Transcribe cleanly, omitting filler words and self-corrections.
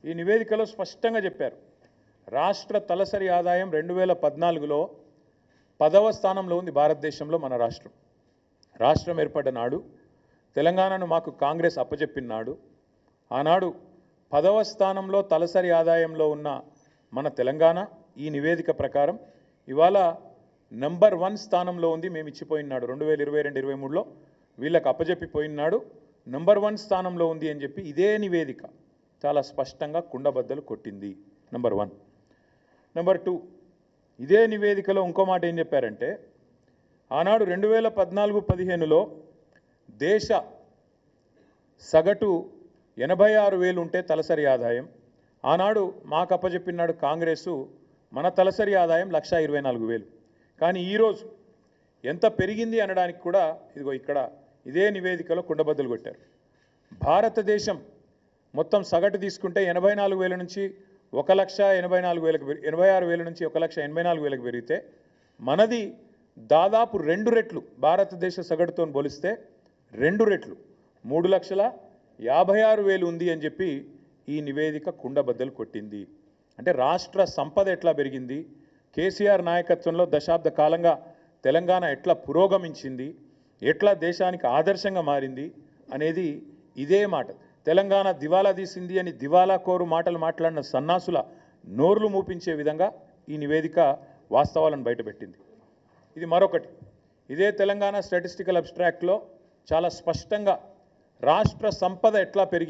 ఈ నివేదికలో స్పష్టంగా చెప్పారు. రాష్ట్ర తలసరి ఆదాయం 2014లో 10వ స్థానంలో ఉంది భారతదేశంలో మన రాష్ట్రం. రాష్ట్రం ఏర్పడ్డ నాడు తెలంగాణను మాకు కాంగ్రెస్ అప్పచెప్పిన నాడు ఆనాడు 10వ స్థానంలో తలసరి ఆదాయంలో ఉన్న మన తెలంగాణ ఈ నివేదిక ప్రకారం ఇవాళ నంబర్ 1 స్థానంలో ఉంది. మేము ఇచ్చిపోయినాడు 2022-23లో వీళ్ళకి అప్పచెప్పిపోయినాడు నంబర్ 1 స్థానంలో ఉంది అని చెప్పి ఇదే నివేదిక చాలా స్పష్టంగా కుండబద్దలు కొట్టింది. నంబర్ 1. నంబర్ 2, ఇదే నివేదికలో ఇంకో మాట ఏం చెప్పారంటే ఆనాడు 2014-15లో దేశ సగటు 86,000 ఉంటే తలసరి ఆదాయం. ఆనాడు మాకు అప్పచెప్పినాడు కాంగ్రెసు మన తలసరి ఆదాయం 1,24,000. కానీ ఈరోజు ఎంత పెరిగింది అనడానికి కూడా ఇదిగో ఇక్కడ ఇదే నివేదికలో కుండబద్దలు కొట్టారు. భారతదేశం మొత్తం సగటు తీసుకుంటే 84,000 నుంచి 1,86,000 నుంచి 1,84,000 పెరిగితే మనది దాదాపు 2 రెట్లు భారతదేశ సగటుతో పోలిస్తే 2 రెట్లు 3,56,000 ఉంది అని చెప్పి ఈ నివేదిక కుండబద్దలు కొట్టింది. అంటే రాష్ట్ర సంపద ఎట్లా పెరిగింది, కేసీఆర్ నాయకత్వంలో దశాబ్ద కాలంగా తెలంగాణ ఎట్లా పురోగమించింది, ఎట్లా దేశానికి ఆదర్శంగా మారింది అనేది ఇదే మాట. తెలంగాణ దివాలా తీసింది అని దివాలా కోరు మాటలు మాట్లాడిన సన్నాసుల నోర్లు మూపించే విధంగా ఈ నివేదిక వాస్తవాలను బయటపెట్టింది. ఇది మరొకటి. ఇదే తెలంగాణ స్టాటిస్టికల్ అబ్స్ట్రాక్ట్లో చాలా స్పష్టంగా రాష్ట్ర సంపద ఎట్లా పెరిగింది